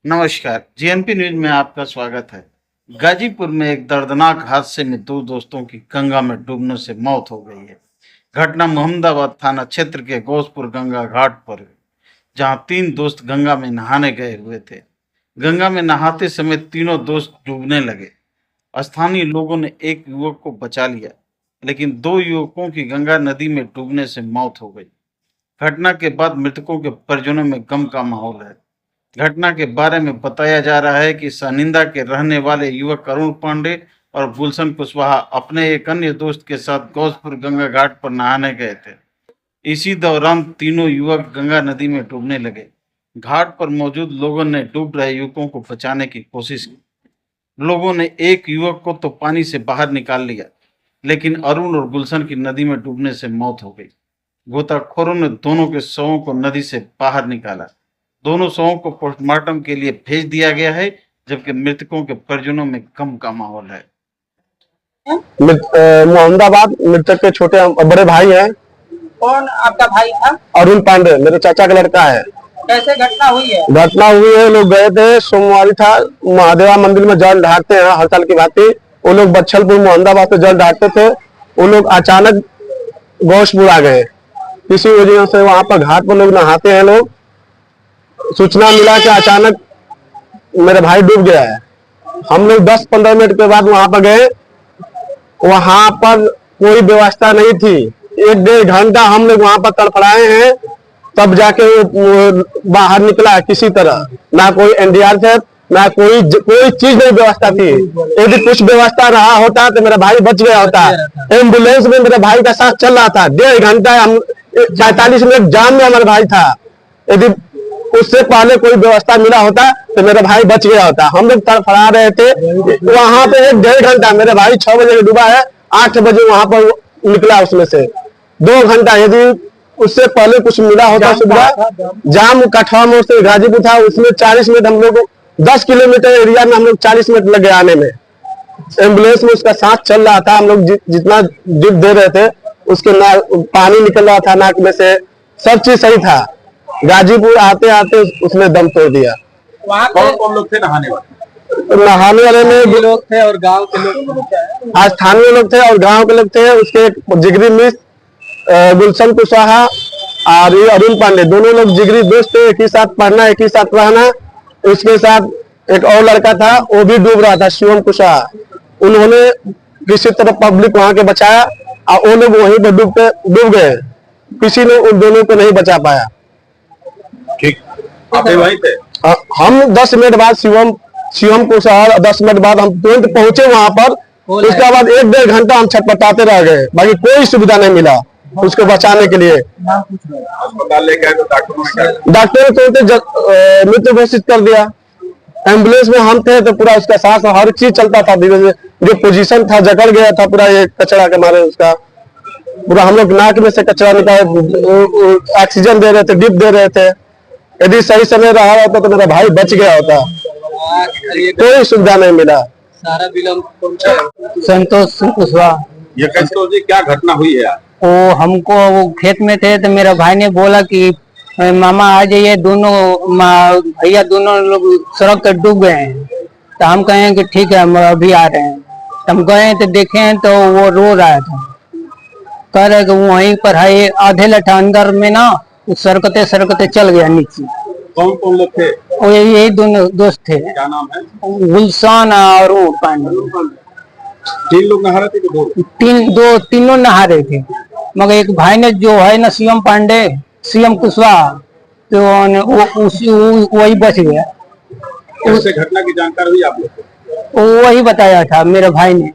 नमस्कार, GNP news में आपका स्वागत है। गाजीपुर में एक दर्दनाक हादसे में दो दोस्तों की गंगा में डूबने से मौत हो गई है। घटना मोहम्मदाबाद थाना क्षेत्र के गौसपुर गंगा घाट पर हुई, जहां तीन दोस्त गंगा में नहाने गए हुए थे। गंगा में नहाते समय तीनों दोस्त डूबने लगे। स्थानीय लोगों ने एक युवक को बचा लिया, लेकिन दो युवकों की गंगा नदी में डूबने से मौत हो गई। घटना के बाद मृतकों के परिजनों में गम का माहौल है। घटना के बारे में बताया जा रहा है कि सानिंदा के रहने वाले युवक अरुण पांडे और गुलशन कुशवाहा अपने एक अन्य दोस्त के साथ गौसपुर गंगा घाट पर नहाने गए थे। इसी दौरान तीनों युवक गंगा नदी में डूबने लगे। घाट पर मौजूद लोगों ने डूब रहे युवकों को बचाने की कोशिश की। लोगों ने एक युवक को तो पानी से बाहर निकाल लिया, लेकिन अरुण और गुलशन की नदी में डूबने से मौत हो गई। गोताखोरों ने दोनों के शवों को नदी से बाहर निकाला। दोनों शवों को पोस्टमार्टम के लिए भेज दिया गया है, जबकि मृतकों के परिजनों में गम का माहौल है। मोहम्मदाबाद मृतक के छोटे बड़े भाई हैं। कौन आपका भाई था? अरुण पांडे मेरे चाचा का लड़का है। कैसे घटना हुई है? घटना हुई है, लोग गए थे, सोमवारी था, महादेवा मंदिर में जल ढारते हैं हर साल की भांति। वो लोग बच्छलपुर मोहम्मदाबाद से जल ढारते थे। वो लोग अचानक गौसपुर आ गए। किसी वजह से वहां पर घाट पर लोग नहाते हैं। लोग सूचना मिला कि अचानक मेरा भाई डूब गया है। हम लोग 10-15 मिनट के बाद वहां पर गए। वहां पर कोई व्यवस्था नहीं थी। 1-1.5 घंटा हम लोग वहां पर तड़फड़ाए हैं, तब जाके वो बाहर निकला किसी तरह। ना कोई एनडीआरएफ, ना कोई चीज नहीं व्यवस्था थी। यदि कुछ व्यवस्था रहा होता तो मेरा भाई बच गया होता। एम्बुलेंस में मेरे भाई का सांस चल रहा था। 1.5 घंटा, हम 45 मिनट जाम में हमारा भाई था। यदि उससे पहले कोई व्यवस्था मिला होता तो मेरा भाई बच गया होता। हम लोग तड़फड़ा रहे थे वहां पे 1-1.5 घंटा। मेरा भाई 6 बजे डूबा है, 8 बजे वहां पर निकला उसमें से। 2 घंटा यदि उससे पहले कुछ मिला होता सुविधा। जाम कठवा मोड़ से गाजीपुर था, उसमें 40 मिनट हम लोग 10 किलोमीटर एरिया में हम लोग 40 मिनट लगे आने में। एम्बुलेंस में उसका सांस चल रहा था। हम लोग जितना डिप दे रहे थे उसके पानी निकल रहा था नाक में से, सब चीज सही था। गाजीपुर आते आते उसने दम तोड़ दिया। वहाँ कौन लोग थे नहाने वाले? नहाने वाले में लोग थे और गांव के लोग। आज स्थानीय लोग थे और गांव के लोग थे। उसके जिगरी मित्र गुलशन कुशवाहा और ये अरुण पांडे, दोनों लोग जिगरी दोस्त थे। एक ही साथ पढ़ना, एक ही साथ रहना। उसके साथ एक और लड़का था, वो भी डूब रहा था, शिवम कुशवाहा। उन्होंने किसी तरह पब्लिक वहां के बचाया और वो लोग वहीं पर डूब गए। किसी ने उन दोनों को नहीं बचा पाया। ठीक, आप वहीं थे? हम 10 मिनट बाद शिवम कुशवाहा 10 मिनट बाद हम तुरंत पहुंचे वहां पर। उसके बाद 1-1.5 घंटा हम छटपटाते रह गए। बाकी कोई सुविधा नहीं मिला उसको बचाने के लिए। अस्पताल लेके आए तो डॉक्टर ने तुरंत मृत घोषित कर दिया। एम्बुलेंस में हम थे तो पूरा उसका सांस हर चीज चलता था। जो पोजीशन था जकड़ गया था पूरा, ये कचरा के मारे उसका पूरा। हम लोग नाक में से कचरा निकाल ऑक्सीजन दे रहे थे, डिप दे रहे थे। यदि सही समय रहा होता तो मेरा भाई बच गया होता। कोई सुविधा नहीं मिला। सारा विलम्ब। संतोष कुशवाहा। ये कैसे हो जी, क्या घटना हुई है? वो हमको वो खेत में थे तो मेरा भाई ने बोला कि मामा आ जाइए, दोनों भैया दोनों लोग सड़क पर डूब गए हैं। तो हम कहे कि ठीक है, हम अभी आ रहे हैं। तो हम गए तो देखे तो वो रो रहा था। कह रहे कि वहीं पर है, आधे लठा अंदर में ना, सरकते सरकते चल गया नीचे। कौन कौन लोग थे? वो यही दोनों दोस्त थे, क्या नाम है? गुलशन और पांडे। 3 लोग नहा रहे थे कि 2? तीनों नहा रहे थे, मगर एक भाई ने जो है ना शिवम पांडे, शिवम कुशवाहा, तो वही बच गया। कैसे घटना की जानकारी हुई आप लोग को? वही बताया था मेरे भाई ने।